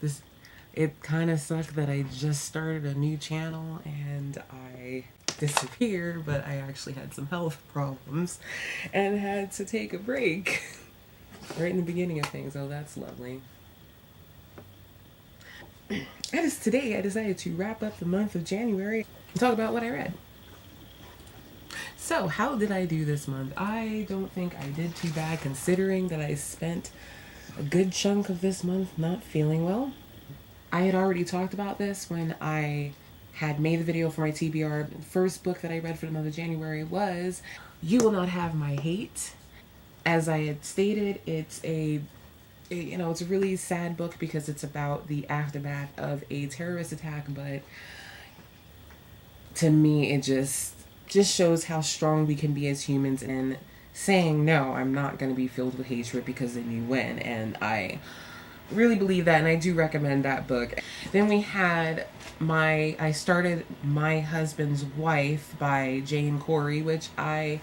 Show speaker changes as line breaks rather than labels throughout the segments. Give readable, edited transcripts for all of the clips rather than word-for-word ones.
This it kind of sucked that I just started a new channel and I disappeared, but I actually had some health problems and had to take a break right in the beginning of things. Oh, that's lovely. Today I decided to wrap up the month of January and talk about what I read. So, how did I do this month? I don't think I did too bad considering that I spent a good chunk of this month not feeling well. I had already talked about this when I had made the video for my TBR. The first book that I read for the month of January was You Will Not Have My Hate. As I had stated, it's it's a really sad book because it's about the aftermath of a terrorist attack, but to me it just shows how strong we can be as humans and saying no, I'm not going to be filled with hatred because then you win. And I really believe that, and I do recommend that book. Then we had I started My Husband's Wife by Jane Corey, which I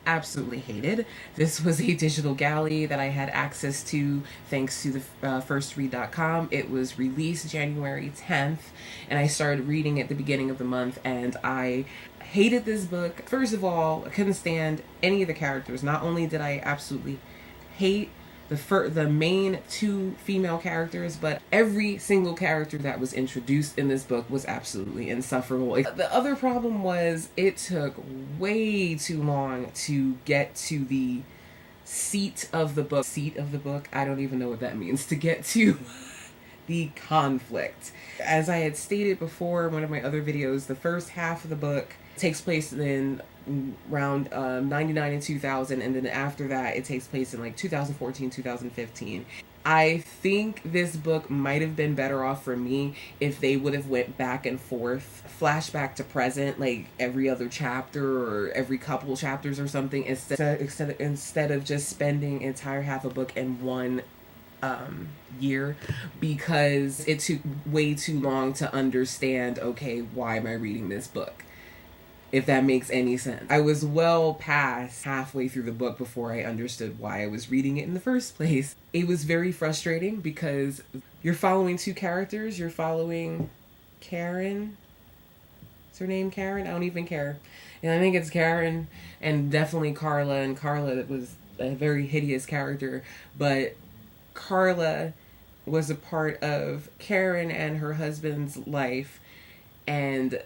absolutely hated. This was a digital galley that I had access to thanks to the firstread.com. It was released January 10th, and I started reading at the beginning of the month, and I hated this book. First of all, I couldn't stand any of the characters. Not only did I absolutely hate the main two female characters, but every single character that was introduced in this book was absolutely insufferable. The other problem was it took way too long to get to the seat of the book. Seat of the book? I don't even know what that means. To get to the conflict. As I had stated before in one of my other videos, the first half of the book takes place in around 99 and 2000, and then after that it takes place in like 2014, 2015. I think this book might have been better off for me if they would have went back and forth, flashback to present, like every other chapter or every couple chapters or something, instead of just spending entire half a book in one year, because it took way too long to understand, okay, why am I reading this book? If that makes any sense. I was well past halfway through the book before I understood why I was reading it in the first place. It was very frustrating because you're following two characters. You're following Karen. Is her name Karen? I don't even care. And I think it's Karen and definitely Carla. And Carla was a very hideous character. But Carla was a part of Karen and her husband's life, and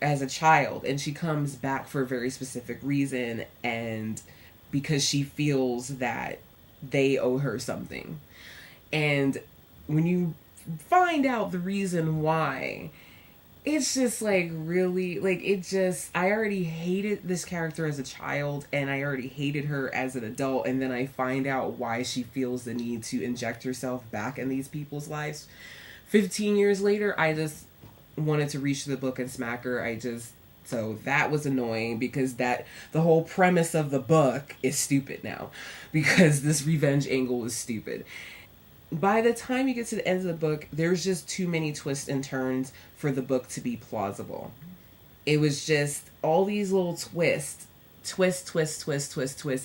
as a child, and she comes back for a very specific reason, and because she feels that they owe her something. And when you find out the reason why, it's just like really, like, I already hated this character as a child and I already hated her as an adult, and then I find out why she feels the need to inject herself back in these people's lives 15 years later. I just wanted to reach the book and smack her. So that was annoying because the whole premise of the book is stupid now, because this revenge angle is stupid. By the time you get to the end of the book, there's just too many twists and turns for the book to be plausible. It was just all these little twists,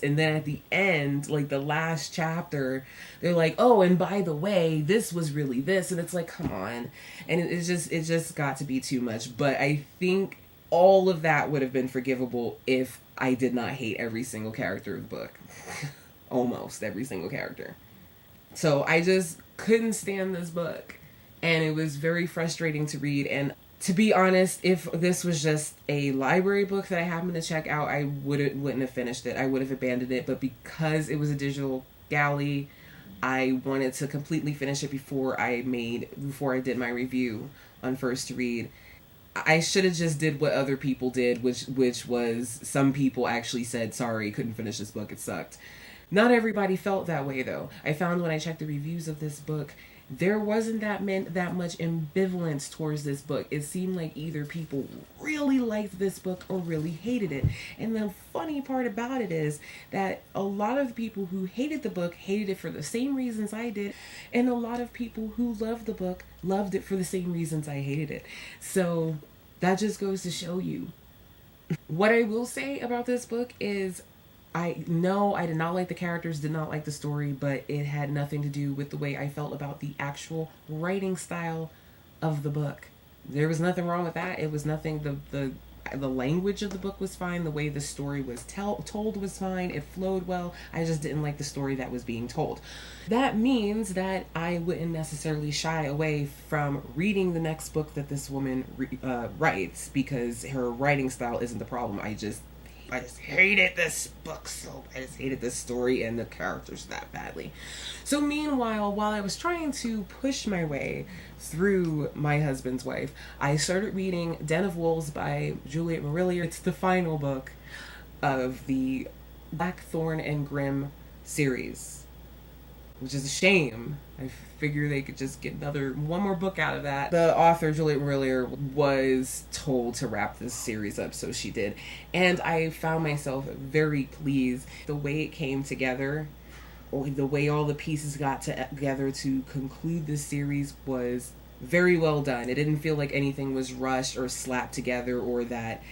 and then at the end, like the last chapter, they're like, oh, and by the way, this was really this, and it's like, come on. And it just got to be too much. But I think all of that would have been forgivable if I did not hate every single character of the book. Almost every single character. So I just couldn't stand this book, and it was very frustrating to read. And to be honest, if this was just a library book that I happened to check out, I wouldn't have finished it. I would have abandoned it. But because it was a digital galley, I wanted to completely finish it before I did my review on First to Read. I should have just did what other people did, which was, some people actually said, sorry, couldn't finish this book, it sucked. Not everybody felt that way, though. I found when I checked the reviews of this book, there wasn't that much ambivalence towards this book. It seemed like either people really liked this book or really hated it. And the funny part about it is that a lot of people who hated the book hated it for the same reasons I did, and a lot of people who loved the book loved it for the same reasons I hated it. So that just goes to show you. What I will say about this book is I know I did not like the characters, did not like the story, but it had nothing to do with the way I felt about the actual writing style of the book. There was nothing wrong with that. It was nothing. The language of the book was fine. The way the story was told was fine. It flowed well. I just didn't like the story that was being told. That means that I wouldn't necessarily shy away from reading the next book that this woman writes, because her writing style isn't the problem. I just hated this book so I just hated this story and the characters that badly. So meanwhile, while I was trying to push my way through My Husband's Wife, I started reading Den of Wolves by Juliet Marillier. It's the final book of the Blackthorn and Grimm series, which is a shame. I figure they could just get one more book out of that. The author, Juliet Marillier, was told to wrap this series up, so she did. And I found myself very pleased. The way it came together, or the way all the pieces got together to conclude this series, was very well done. It didn't feel like anything was rushed or slapped together, or that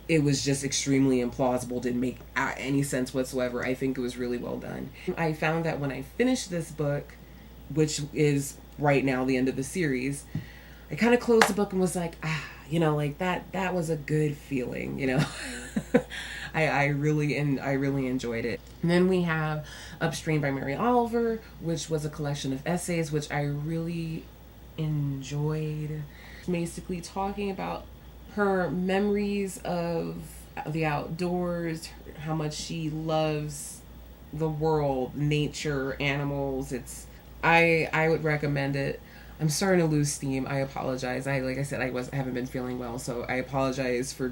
it was just extremely implausible, didn't make any sense whatsoever. I think it was really well done. I found that when I finished this book, which is right now the end of the series, I kind of closed the book and was like, like that was a good feeling, I really enjoyed it. And then we have Upstream by Mary Oliver, which was a collection of essays, which I really enjoyed. Basically talking about her memories of the outdoors, how much she loves the world, nature, animals. I would recommend it. I'm starting to lose steam. I apologize. Like I said, I haven't been feeling well, so I apologize for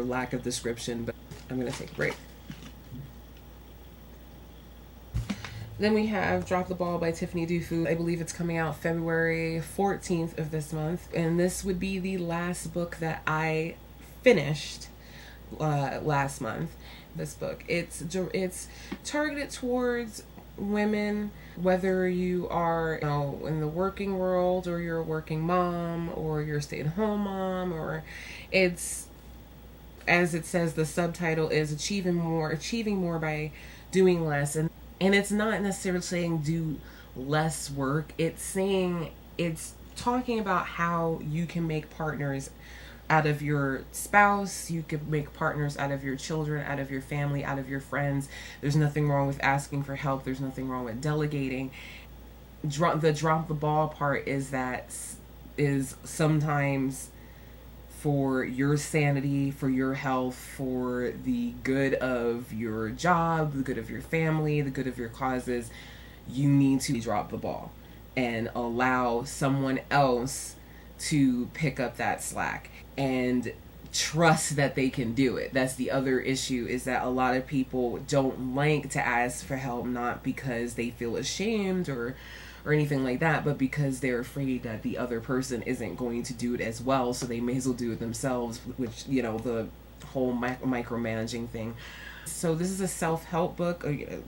lack of description, but I'm gonna take a break. Then we have Drop the Ball by Tiffany Dufu. I believe it's coming out February 14th of this month. And this would be the last book that I finished last month. This book. It's targeted towards women, whether you are in the working world, or you're a working mom, or you're a stay-at-home mom, or it's, as it says, the subtitle is achieving more by doing less. And it's not necessarily saying do less work. It's talking about how you can make partners out of your spouse. You could make partners out of your children, out of your family, out of your friends. There's nothing wrong with asking for help. There's nothing wrong with delegating. Drop the ball part is sometimes for your sanity, for your health, for the good of your job, the good of your family, the good of your causes, you need to drop the ball and allow someone else to pick up that slack and trust that they can do it. That's the other issue, is that a lot of people don't like to ask for help, not because they feel ashamed or anything like that, but because they're afraid that the other person isn't going to do it as well, so they may as well do it themselves, which, the whole micromanaging thing. So this is a self-help book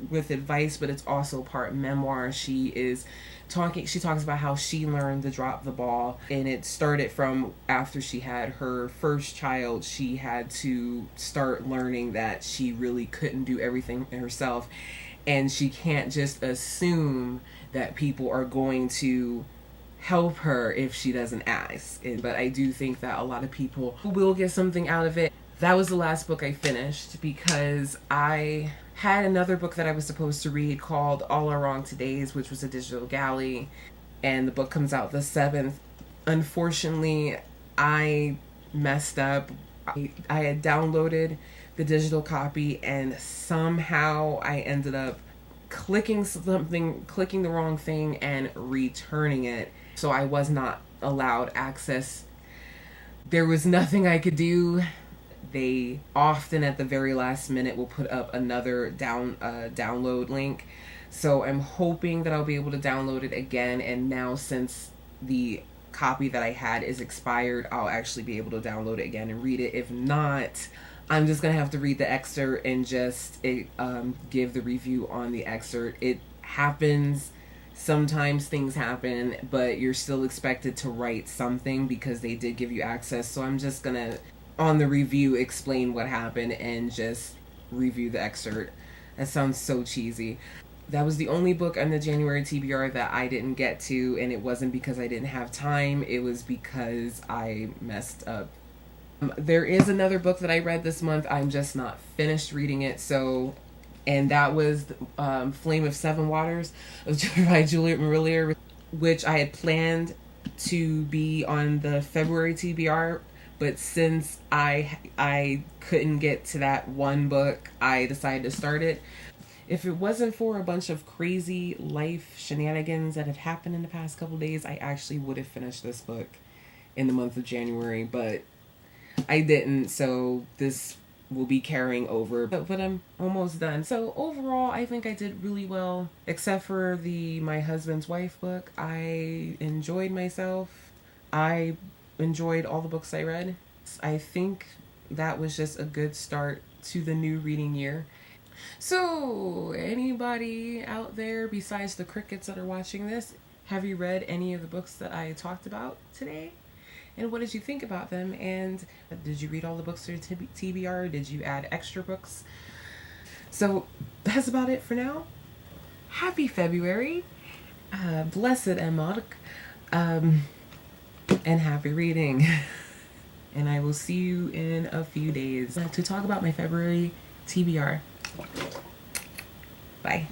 with advice, but it's also part memoir. She talks about how she learned to drop the ball, and it started from after she had her first child. She had to start learning that she really couldn't do everything herself, and she can't just assume that people are going to help her if she doesn't ask. But I do think that a lot of people will get something out of it. That was the last book I finished, because I had another book that I was supposed to read called All Our Wrong Todays, which was a digital galley, and the book comes out the 7th. Unfortunately, I messed up. I had downloaded the digital copy, and somehow I ended up clicking the wrong thing and returning it. So I was not allowed access. There was nothing I could do. They often at the very last minute will put up another download link. So I'm hoping that I'll be able to download it again. And now, since the copy that I had is expired, I'll actually be able to download it again and read it. If not, I'm just going to have to read the excerpt and just give the review on the excerpt. It happens. Sometimes things happen, but you're still expected to write something because they did give you access. So I'm just going to, on the review, explain what happened and just review the excerpt. That sounds so cheesy. That was the only book on the January TBR that I didn't get to, and it wasn't because I didn't have time, it was because I messed up. There is another book that I read this month. I'm just not finished reading it, and that was Flame of Seven Waters by Juliet Marillier, which I had planned to be on the February TBR, but since I couldn't get to that one book, I decided to start it. If it wasn't for a bunch of crazy life shenanigans that have happened in the past couple days, I actually would have finished this book in the month of January, but I didn't, so this will be carrying over, but I'm almost done. So overall, I think I did really well, except for the My Husband's Wife book. I enjoyed myself. I enjoyed all the books I read. I think that was just a good start to the new reading year. So anybody out there besides the crickets that are watching this, have you read any of the books that I talked about today? And what did you think about them? And did you read all the books to TBR? Did you add extra books? So that's about it for now. Happy February. Blessed Emad. And happy reading. And I will see you in a few days to talk about my February TBR. Bye.